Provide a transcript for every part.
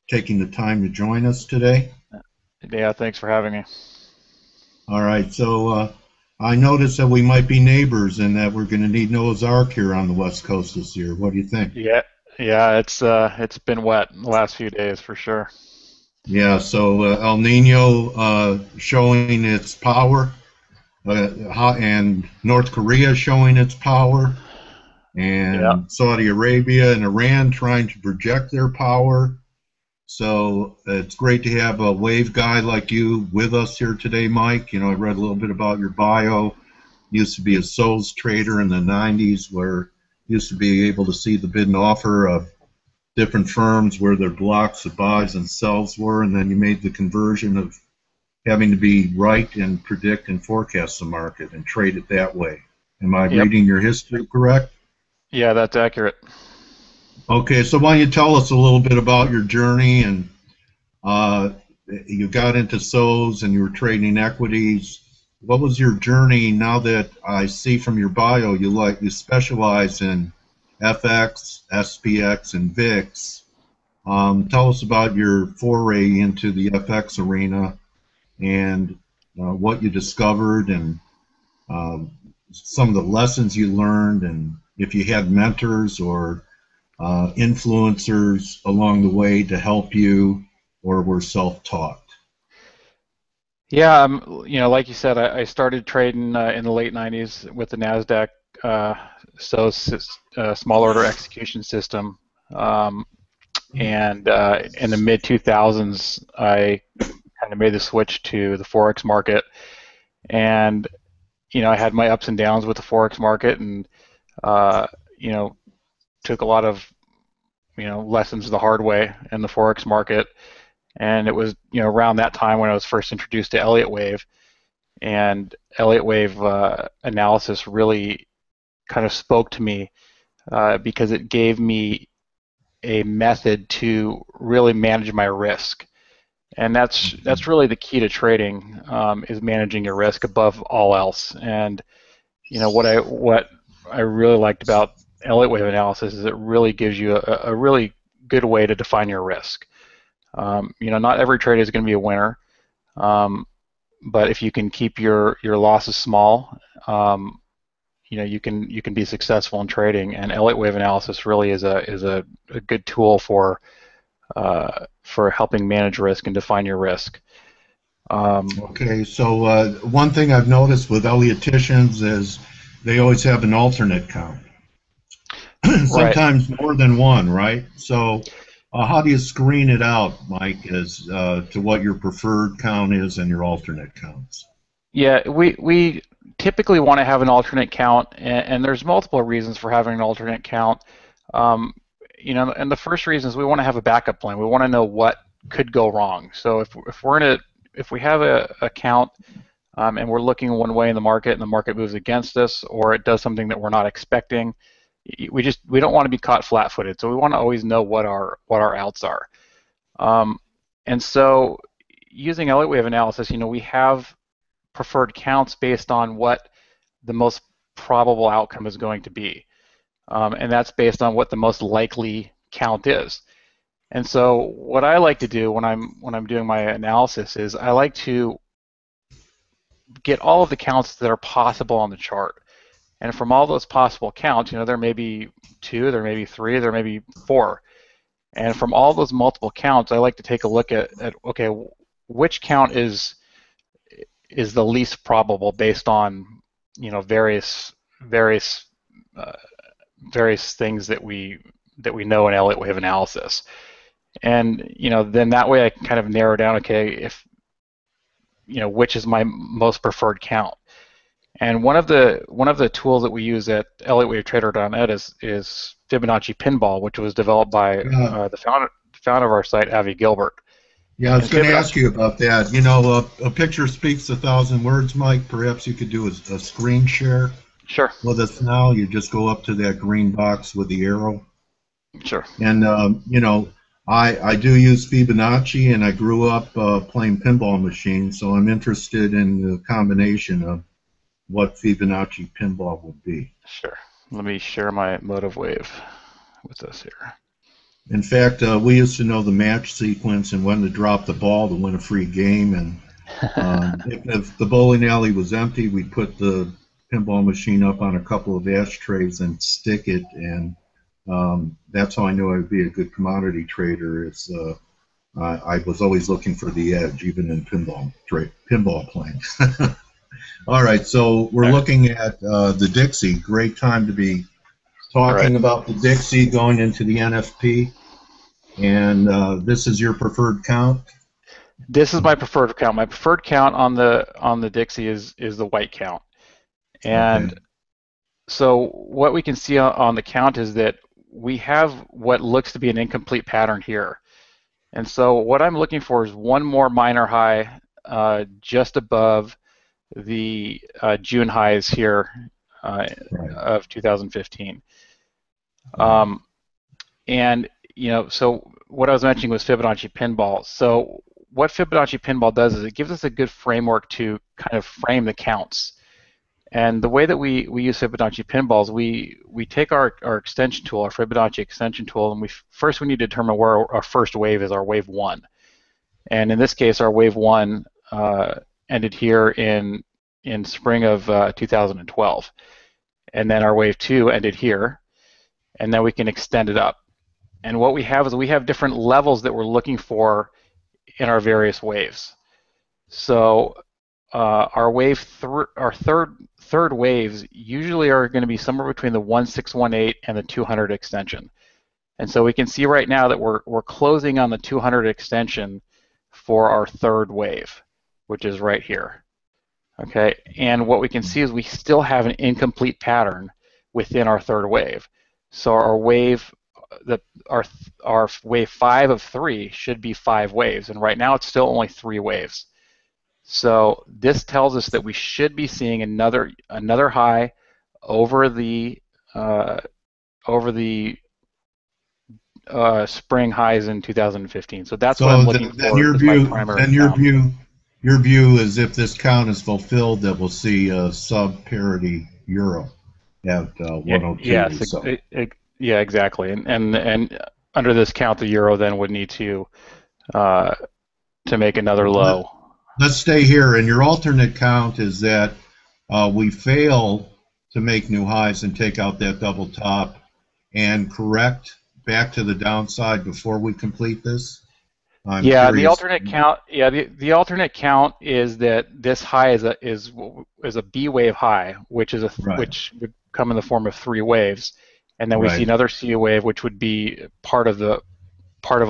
taking the time to join us today. Yeah, thanks for having me. All right, so I noticed that we might be neighbors and that we're going to need Noah's Ark here on the West Coast this year. What do you think? Yeah, yeah, it's been wet the last few days for sure. Yeah, so El Nino showing its power, and North Korea showing its power, Yeah, and Saudi Arabia and Iran trying to project their power. So it's great to have a wave guy like you with us here today, Mike. I read a little bit about your bio. Used to be a SOS trader in the 90s where used to be able to see the bid and offer of different firms where their blocks of buys and sells were, and then you made the conversion of having to be right and predict and forecast the market and trade it that way. Am I yep, reading your history correct? yeah, that's accurate. Okay, so why don't you tell us a little bit about your journey and uh, you got into SOs and you were trading equities. What was your journey now that I see from your bio you specialize in FX, SPX, and VIX? Tell us about your foray into the FX arena and what you discovered and um, some of the lessons you learned and if you had mentors or influencers along the way to help you or were self-taught. Yeah, like you said, I started trading in the late '90s with the Nasdaq, uh, small order execution system, um, and in the mid 2000s, I kind of made the switch to the forex market, and I had my ups and downs with the forex market, and uh, you know, took a lot of lessons the hard way in the forex market. And it was around that time when I was first introduced to Elliott Wave, and Elliott Wave analysis really kind of spoke to me because it gave me a method to really manage my risk. And that's really the key to trading, is managing your risk above all else. And what I really liked about Elliott Wave analysis is it really gives you a really good way to define your risk. Not every trade is going to be a winner, um, but if you can keep your losses small, you can be successful in trading. And Elliott Wave analysis really is a good tool for helping manage risk and define your risk. Um, Okay, so one thing I've noticed with Elliotticians is they always have an alternate count, right. sometimes more than one, right? So how do you screen it out, Mike, as to what your preferred count is and your alternate counts? Yeah, we typically want to have an alternate count, and there's multiple reasons for having an alternate count. Um, and the first reason is we want to have a backup plan. We want to know what could go wrong. So if we have a count, and we're looking one way in the market and the market moves against us, or it does something that we're not expecting, we don't want to be caught flat-footed. So we want to always know what our outs are. Um, and so using Elliott wave analysis, we have preferred counts based on what the most probable outcome is going to be, and that's based on what the most likely count is. And so what I like to do when I'm doing my analysis is I like to get all of the counts that are possible on the chart. And from all those possible counts, there may be two, there may be three, there may be four. And from all those multiple counts, I like to take a look at okay, which count is the least probable based on various uh, various things that we know in Elliott wave analysis. And then that way I can kind of narrow down, okay, if which is my most preferred count. And one of the tools that we use at ElliottWaveTrader.net is Fibonacci Pinball, which was developed by Yeah, the founder of our site, Avi Gilbert. yeah, I was And going to Fibonacci, ask you about that. A picture speaks a thousand words, Mike. Perhaps you could do a screen share sure, with us now. You just go up to that green box with the arrow. sure. And I do use Fibonacci, and I grew up playing pinball machines, so I'm interested in the combination of what Fibonacci pinball would be. Sure. Let me share my motive wave with us here. In fact, we used to know the match sequence and when to drop the ball to win a free game. And if the bowling alley was empty, we'd put the pinball machine up on a couple of ashtrays and stick it. And that's how I knew I would be a good commodity trader. I was always looking for the edge, even in pinball playing. All right, so we're looking at the Dixie. Great time to be talking about the Dixie going into the NFP. And this is your preferred count? This is my preferred count. My preferred count on the Dixie is the white count. And okay. So what we can see on the count is that we have what looks to be an incomplete pattern here. And so what I'm looking for is one more minor high just above the June highs here of 2015. And so what I was mentioning was Fibonacci pinball. So what Fibonacci pinball does is it gives us a good framework to kind of frame the counts. And the way that we use Fibonacci pinballs, we take our extension tool, our Fibonacci extension tool, and first we need to determine where our first wave is, our wave 1. And in this case, our wave 1 ended here in spring of 2012. And then our wave 2 ended here, and then we can extend it up. And what we have is we have different levels that we're looking for in our various waves. So our third waves usually are going to be somewhere between the 1618 and the 200 extension. And so we can see right now that we're closing on the 200 extension for our third wave, which is right here. Okay, and what we can see is we still have an incomplete pattern within our third wave. So our wave, our wave 5 of 3 should be 5 waves, and right now it's still only 3 waves. So this tells us that we should be seeing another high over the spring highs in 2015. So that's what I'm looking for. Your view is if this count is fulfilled, that we'll see a sub-parity euro at 102. Yes, yeah, exactly. And under this count, the euro then would need to make another low. Let's stay here. And your alternate count is that we fail to make new highs and take out that double top and correct back to the downside before we complete this. The alternate count. Yeah, the alternate count is that this high is a B wave high, which would come in the form of 3 waves, and then we see another C wave, which would be part of a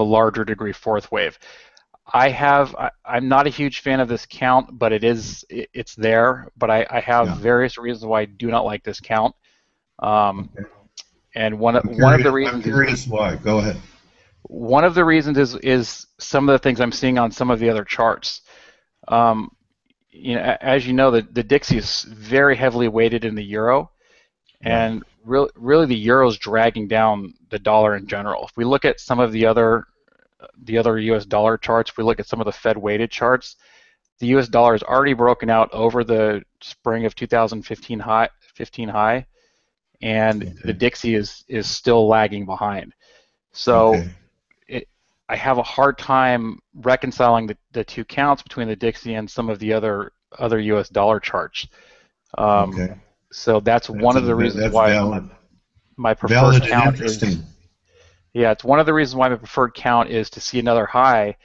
larger degree 4th wave. I'm not a huge fan of this count, but it's there. But I have various reasons why I do not like this count. And one of the reasons. I'm curious why. Go ahead. One of the reasons is some of the things I'm seeing on some of the other charts. As you know, the Dixie is very heavily weighted in the euro, and really the euro is dragging down the dollar in general. If we look at some of the other U.S. dollar charts, if we look at some of the Fed weighted charts, the U.S. dollar is already broken out over the spring of 2015 high, and the Dixie is still lagging behind. So I have a hard time reconciling the two counts between the Dixie and some of the other U.S. dollar charts. So that's one of the reasons why my preferred count is. Yeah, it's one of the reasons why my preferred count is to see another high,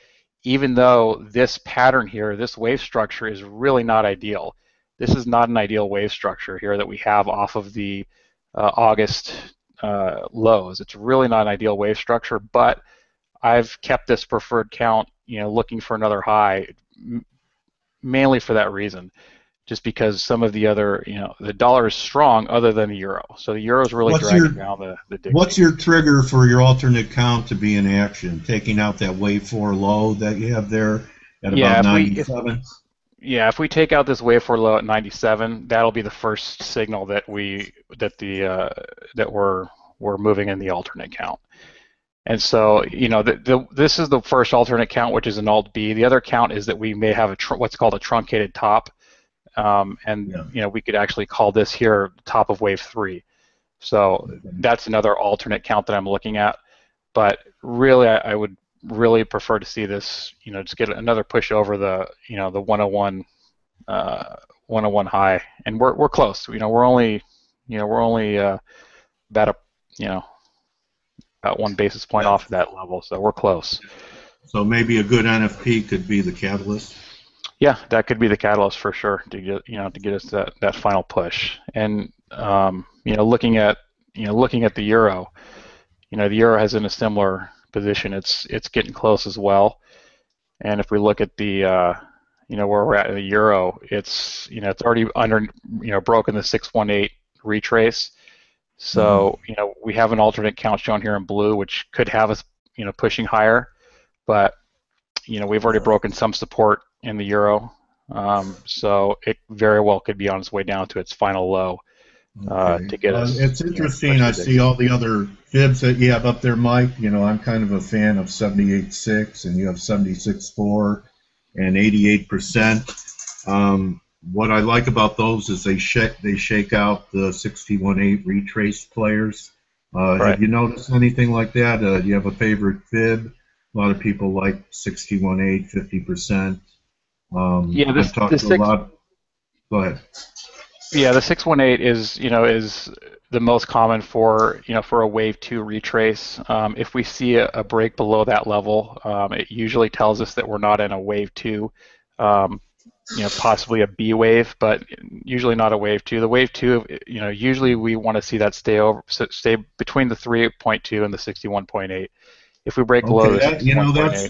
even though this pattern here, this wave structure, is really not ideal. This is not an ideal wave structure here that we have off of the August lows. It's really not an ideal wave structure, but I've kept this preferred count, looking for another high, mainly for that reason, just because some of the other, the dollar is strong other than the euro. So the euro is really dragging down the Dixie. What's your trigger for your alternate count to be in action? Taking out that wave 4 low that you have there at about 97? If we take out this wave 4 low at 97, that'll be the first signal that we're moving in the alternate count. And so, this is the first alternate count, which is an alt B. The other count is that we may have what's called a truncated top, we could actually call this here top of wave 3. So that's another alternate count that I'm looking at. but really, I would really prefer to see this, just get another push over the, the 101, 101 high, and we're close. We're only, about a, you know, about 1 basis point Yeah. off of that level, so we're close. So maybe a good NFP could be the catalyst. Yeah, that could be the catalyst for sure to get, to get us that final push. And looking at the euro, the euro has in a similar position. It's getting close as well. And if we look at the where we're at in the euro, it's it's already under broken the 618 retrace. So we have an alternate count shown here in blue, which could have us pushing higher, but we've already broken some support in the euro, so it very well could be on its way down to its final low to get us. It's interesting. I see all the other fibs that you have up there, Mike. I'm kind of a fan of 78.6, and you have 76.4 and 88%. What I like about those is they shake out the 61.8 retrace players. Right. Have you noticed anything like that? Do you have a favorite fib? A lot of people like 61.8, 50%. Yeah, I've talked to a lot. Go ahead. Yeah, the 618 is the most common for for a wave 2 retrace. If we see a break below that level, it usually tells us that we're not in a wave 2. Possibly a B wave, but usually not a wave 2. The wave 2, usually we want to see that stay between the 3.2 and the 61.8. If we break below the 61.8,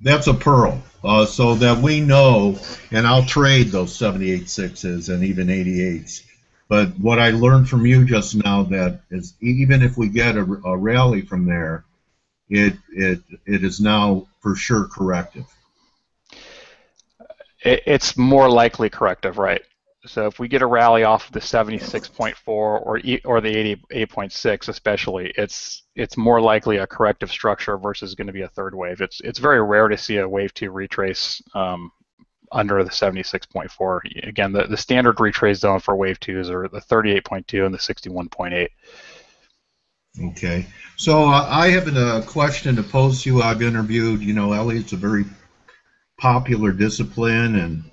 that's a pearl. So that we know, and I'll trade those 78.6s and even 88s. But what I learned from you just now, that is, even if we get a rally from there, it is now for sure corrective. It's more likely corrective, right? So if we get a rally off of the 76.4 or the 88.6 especially, it's more likely a corrective structure versus going to be a third wave. It's very rare to see a wave 2 retrace under the 76.4. Again, the standard retrace zone for wave 2s are the 38.2 and the 61.8. Okay. So I have a question to pose to you. I've interviewed, Elliot's a very popular discipline, and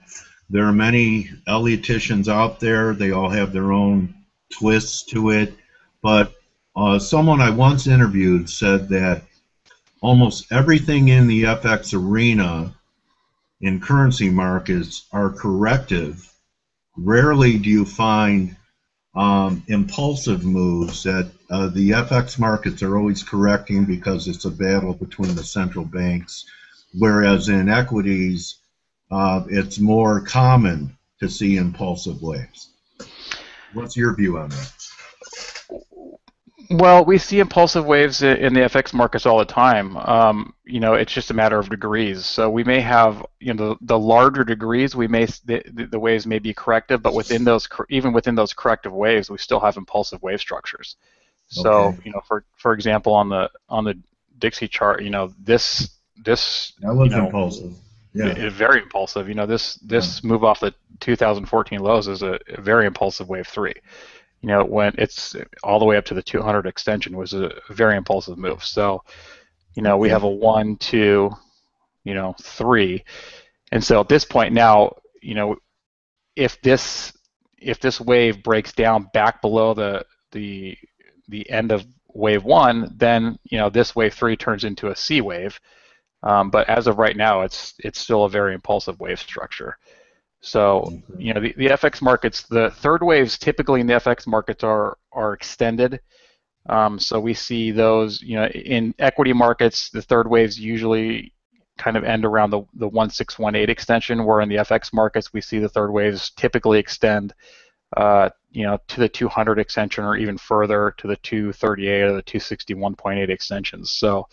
there are many Ellioticians out there. They all have their own twists to it. But someone I once interviewed said that almost everything in the FX arena in currency markets are corrective. Rarely do you find impulsive moves. That the FX markets are always correcting because it's a battle between the central banks, whereas in equities, it's more common to see impulsive waves. What's your view on that? Well, we see impulsive waves in the FX markets all the time. It's just a matter of degrees. So we may have, the larger degrees, the waves may be corrective, but even within those corrective waves, we still have impulsive wave structures. So, Okay. for example, on the DXY chart, this that was impulsive. Yeah. Very impulsive. This move off the 2014 lows is a very impulsive wave 3. When it's all the way up to the 200 extension was a very impulsive move. So, we have a 1, 2, 3, and so at this point now, if this wave breaks down back below the end of wave 1, then this wave 3 turns into a C wave. But as of right now, it's still a very impulsive wave structure. So, the FX markets, the third waves typically in the FX markets are extended. So we see those, in equity markets, the third waves usually kind of end around the 1618 extension, where in the FX markets we see the third waves typically extend, to the 200 extension or even further to the 238 or the 261.8 extensions. So,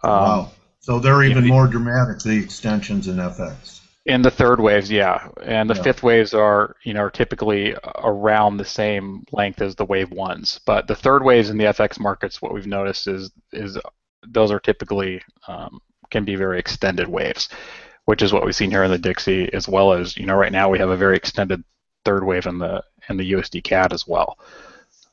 wow. So they're even more dramatic, the extensions in FX. In the third waves, yeah, and the fifth waves are typically around the same length as the wave 1s. But the third waves in the FX markets, what we've noticed is those are typically can be very extended waves, which is what we've seen here in the DXY, as well as right now we have a very extended third wave in the USDCAD as well.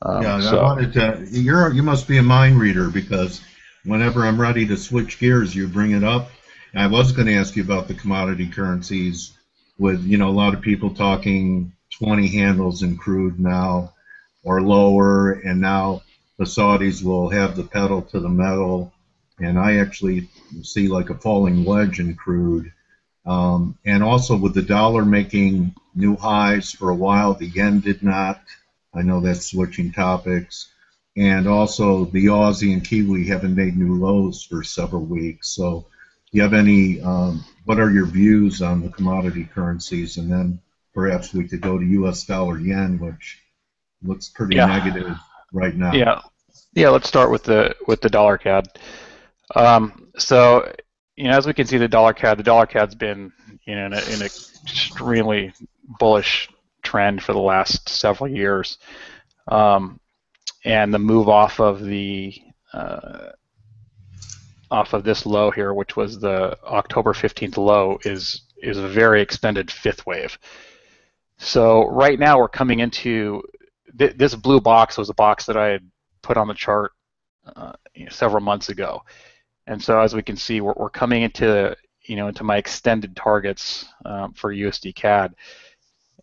I wanted to. You must be a mind reader, because whenever I'm ready to switch gears, you bring it up. And I was going to ask you about the commodity currencies with, a lot of people talking 20 handles in crude now or lower, and now the Saudis will have the pedal to the metal. And I actually see like a falling wedge in crude. And also with the dollar making new highs for a while, the yen did not. I know that's switching topics. And also the Aussie and Kiwi haven't made new lows for several weeks. So do you have any, what are your views on the commodity currencies? And then perhaps we could go to US dollar yen, which looks pretty negative right now. Yeah. Let's start with the dollar CAD. So, as we can see, the dollar CAD's been in an extremely bullish trend for the last several years, and the move off of this low here, which was the October 15th low, is a very extended fifth wave. So right now we're coming into this blue box was a box that I had put on the chart several months ago. And so as we can see, we're coming into into my extended targets for USDCAD.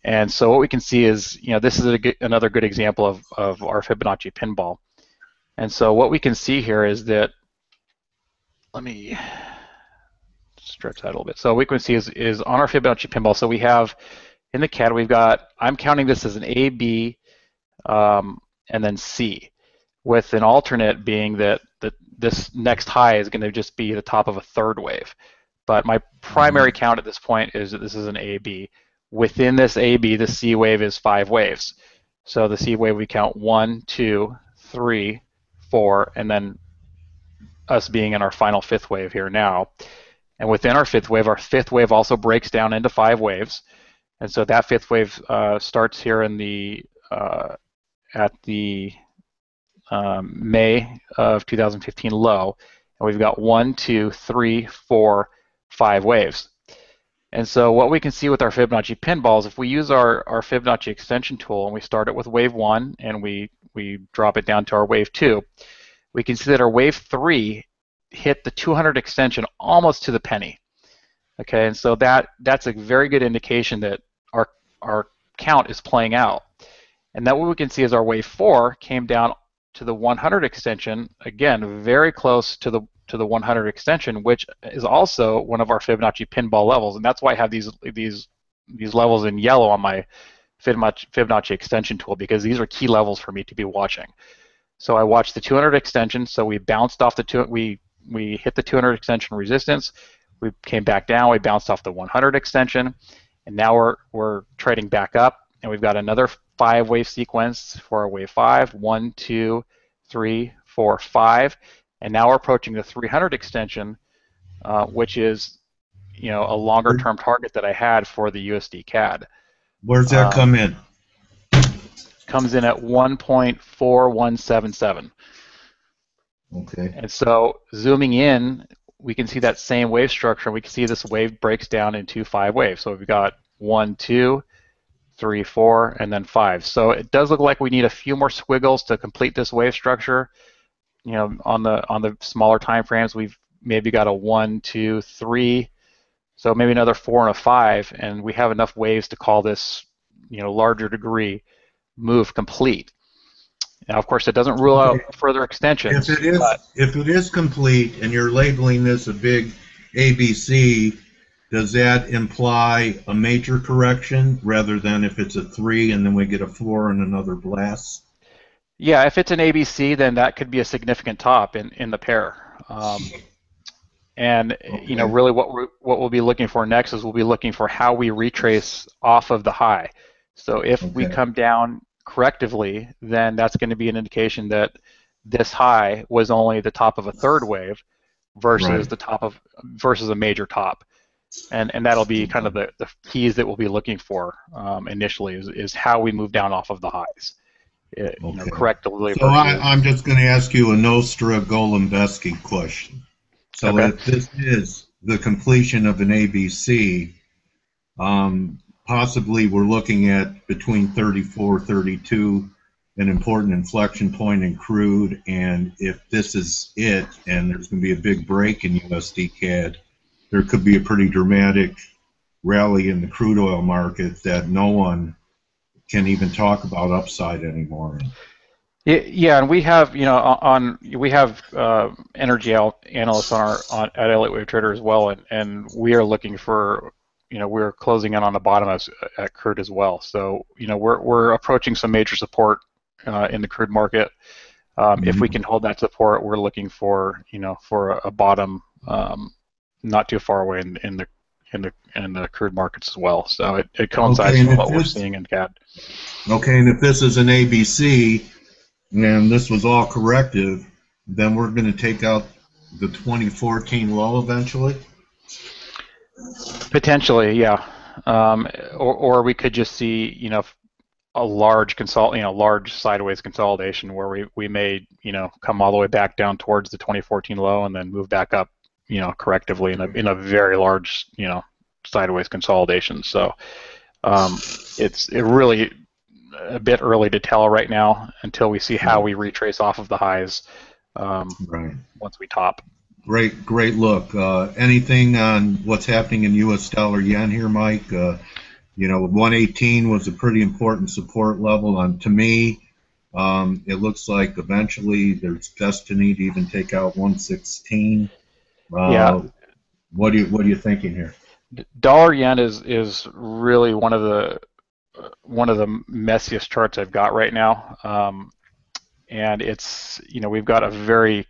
And so what we can see is, this is another good example of our Fibonacci pinball. And so what we can see here is that, let me stretch that a little bit. So what we can see is on our Fibonacci pinball, so we have, in the CAD, we've got, I'm counting this as an A, B, and then C, with an alternate being that this next high is going to just be the top of a third wave. But my primary count at this point is that this is an AB. Within this AB, the C wave is 5 waves. So the C wave, we count 1, 2, 3, 4, and then us being in our final fifth wave here now. And within our fifth wave also breaks down into 5 waves. And so that fifth wave starts here in at the May of 2015 low, and we've got 1, 2, 3, 4, 5 waves. And so what we can see with our Fibonacci pinballs, if we use our Fibonacci extension tool and we start it with wave 1 and we drop it down to our wave 2, we can see that our wave 3 hit the 200 extension almost to the penny. Okay, and so that's a very good indication that our count is playing out. And that what we can see is our wave 4 came down to the 100 extension, again, very close to the 100 extension, which is also one of our Fibonacci pinball levels, and that's why I have these levels in yellow on my Fibonacci extension tool, because these are key levels for me to be watching. So I watched the 200 extension, so we bounced off we hit the 200 extension resistance, we came back down, we bounced off the 100 extension, and now we're trading back up, and we've got another 5 wave sequence for our wave 5, 1, 2, 3, 4, 5, and now we're approaching the 300 extension, which is a longer term target that I had for the USDCAD. Where's that come in? Comes in at 1.4177. Okay. And so zooming in, we can see that same wave structure. We can see this wave breaks down into 5 waves. So we've got 1, 2, 3, 4, and then 5. So it does look like we need a few more squiggles to complete this wave structure. On the smaller time frames, we've maybe got a 1, 2, 3, so maybe another 4 and a 5, and we have enough waves to call this, larger degree move complete. Now, of course, it doesn't rule out further extensions. If it is complete, and you're labeling this a big ABC, does that imply a major correction rather than if it's a 3 and then we get a 4 and another blast? Yeah, if it's an ABC, then that could be a significant top in the pair. And really what we'll be looking for next is we'll be looking for how we retrace off of the high. So if we come down correctively, then that's going to be an indication that this high was only the top of a third wave versus versus a major top. And that'll be kind of the keys that we'll be looking for initially is how we move down off of the highs. Correctly. So I'm just going to ask you a Nostra Golembesky question. So if this is the completion of an ABC, possibly we're looking at between 34, 32 an important inflection point in crude, and if this is it, and there's going to be a big break in USDCAD, there could be a pretty dramatic rally in the crude oil market that no one can even talk about upside anymore. Yeah, and we have, we have energy analysts at Elliott Wave Trader as well, and we are looking for, we're closing in on the bottom at crude as well. So, we're approaching some major support in the crude market. If we can hold that support, we're looking for, for a bottom not too far away in the crude markets as well. So it coincides with what we're seeing in CAD. Okay, and if this is an ABC, and this was all corrective, then we're going to take out the 2014 low eventually? Potentially, yeah. Or we could just see, a large large sideways consolidation where we may, come all the way back down towards the 2014 low and then move back up, correctively in a very large, sideways consolidation. So it's really a bit early to tell right now until we see how we retrace off of the highs once we top. Great look. Anything on what's happening in U.S. dollar yen here, Mike? 118 was a pretty important support level. To me, it looks like eventually there's destiny to even take out 116. Yeah. What are you thinking here? Dollar yen is really one of the messiest charts I've got right now, and it's we've got a very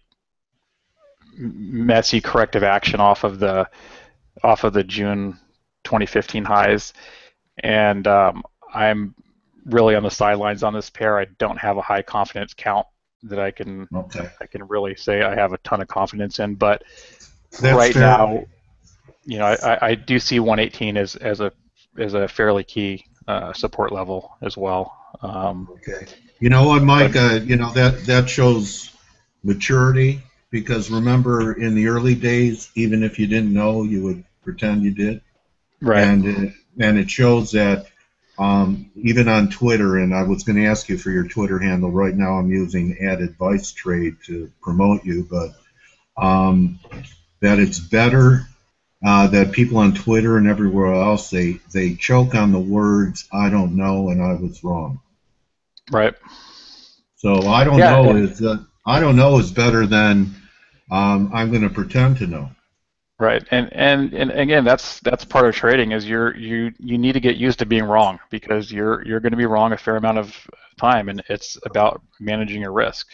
messy corrective action off of the June 2015 highs, and I'm really on the sidelines on this pair. I don't have a high confidence count that I can really say I have a ton of confidence in, but right now, I do see 118 as a fairly key support level as well. Okay. You know what, Mike? That shows maturity, because remember, in the early days, even if you didn't know, you would pretend you did. Right. And it shows that even on Twitter, and I was going to ask you for your Twitter handle. Right now, I'm using @AdviceTrade to promote you, but that it's better. That people on Twitter and everywhere else, they choke on the words "I don't know" and "I was wrong." Right. So I don't know is better than I'm going to pretend to know. Right. And again, that's part of trading is you need to get used to being wrong, because you're going to be wrong a fair amount of time, and it's about managing your risk.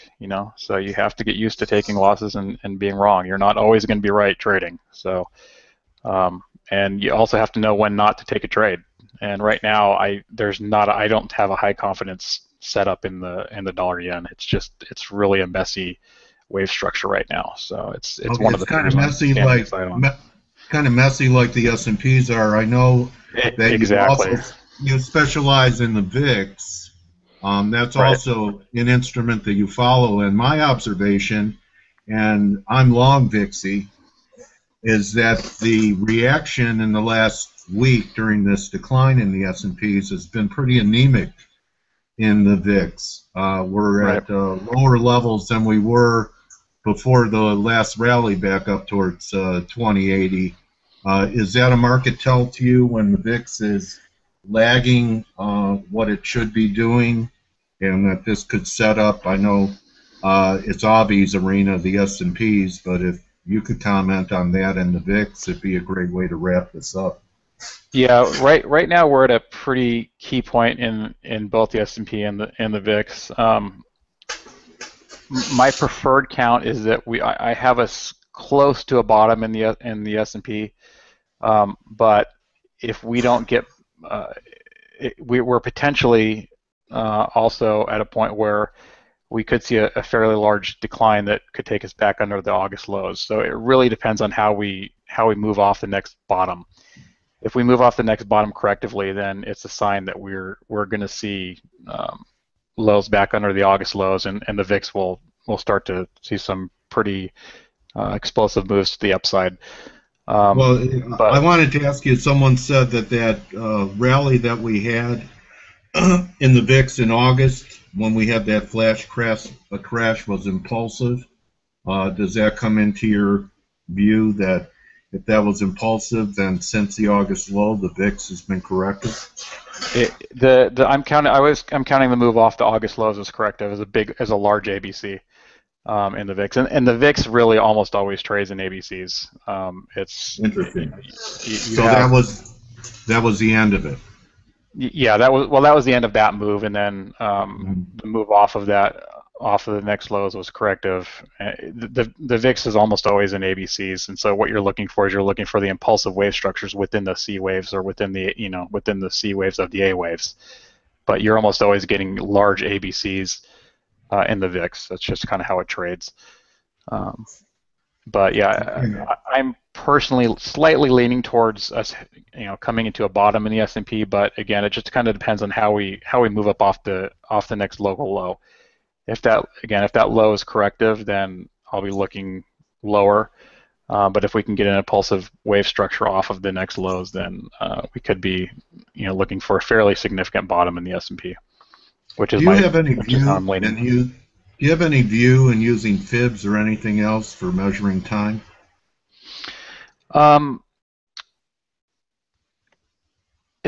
So you have to get used to taking losses and being wrong. You're not always going to be right trading. So. And you also have to know when not to take a trade. And right now, I don't have a high confidence setup in the dollar yen. It's really a messy wave structure right now. So it's one of the kind of messy, kind of messy like the S&Ps are. I know that you specialize in the VIX. That's also an instrument that you follow. And my observation, and I'm long VIXy, is that the reaction in the last week during this decline in the S&Ps has been pretty anemic in the VIX. We're at lower levels than we were before the last rally back up towards 2080. Is that a market tell to you when the VIX is lagging what it should be doing, and that this could set up? I know it's Avi's arena, the S&Ps, but if you could comment on that and the VIX, it'd be a great way to wrap this up. Yeah, right now we're at a pretty key point in both the S&P and the VIX. My preferred count is that I have us close to a bottom in the S&P, but if we don't get, we're potentially also at a point where we could see a fairly large decline that could take us back under the August lows. So it really depends on how we move off the next bottom. If we move off the next bottom correctively, then it's a sign that we're going to see lows back under the August lows, and the VIX will start to see some pretty explosive moves to the upside. But I wanted to ask you, someone said that rally that we had in the VIX in August, when we had that flash crash, a crash was impulsive. Does that come into your view that if that was impulsive, then since the August low, the VIX has been corrected? I'm counting the move off the August lows as corrective as a large ABC in the VIX, and the VIX really almost always trades in ABCs. It's interesting. So that was the end of it. Yeah, that was the end of that move, and then the move off of the next lows was corrective. The VIX is almost always in ABCs, and so what you're looking for is the impulsive wave structures within the C waves or within the C waves of the A waves. But you're almost always getting large ABCs in the VIX. That's just kind of how it trades. But yeah, I'm personally slightly leaning towards us, coming into a bottom in the S&P. But again, it just kind of depends on how we move up off the next local low. If that low is corrective, then I'll be looking lower. But if we can get an impulsive wave structure off of the next lows, then we could be, looking for a fairly significant bottom in the S&P, which is how I'm leaning. Do you have any view in using fibs or anything else for measuring time? As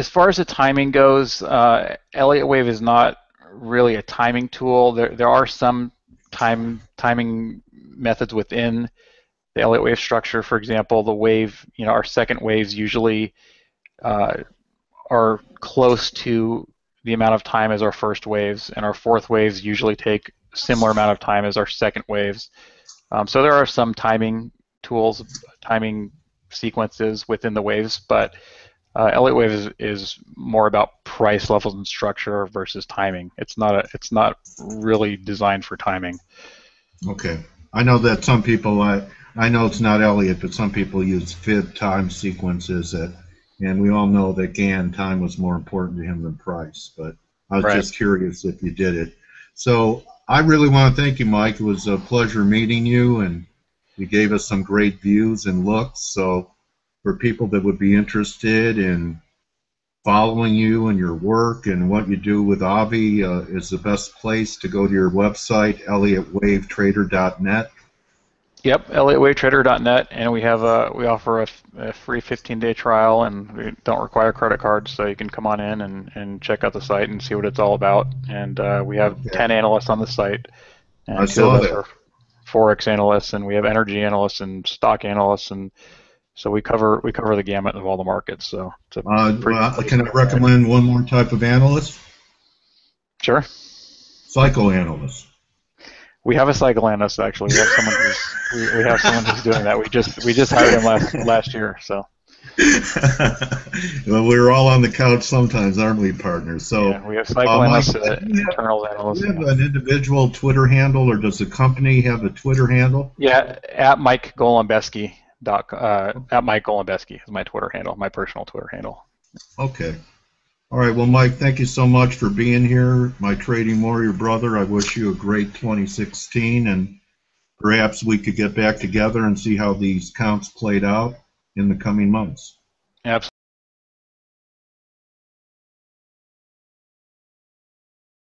far as the timing goes, Elliott wave is not really a timing tool. There are some timing methods within the Elliott wave structure. For example, the wave, our second waves usually are close to the amount of time as our first waves, and our fourth waves usually take similar amount of time as our second waves. So there are some timing tools, timing sequences within the waves, but Elliott wave is more about price levels and structure versus timing. It's not really designed for timing. Okay, I know that some people, I know it's not Elliott, but some people use fib time sequences and we all know that Gann time was more important to him than price. But I was just curious if you did it. So I really want to thank you, Mike. It was a pleasure meeting you, and you gave us some great views and looks. So for people that would be interested in following you and your work and what you do with Avi, is the best place to go to your website, elliottwavetrader.net. Yep, elliottwavetrader.net, and we offer a free 15-day trial, and we don't require credit cards, so you can come on in and check out the site and see what it's all about. And we have 10 analysts on the site, and 2 of us are Forex analysts, and we have energy analysts and stock analysts, and so we cover the gamut of all the markets. So can I recommend one more type of analyst? Sure. Psychoanalyst. We have a psychoanalyst, actually. We have someone who's doing that. We just hired him last year. So. Well, we're all on the couch sometimes, aren't we, partners? So yeah, we have psychoanalysts, internal analysts. Do you have an individual Twitter handle, or does the company have a Twitter handle? Yeah, at Mike Golembesky. At Mike Golembesky is my Twitter handle, my personal Twitter handle. Okay. All right, well, Mike, thank you so much for being here. My trading warrior brother, I wish you a great 2016, and perhaps we could get back together and see how these counts played out in the coming months. Absolutely.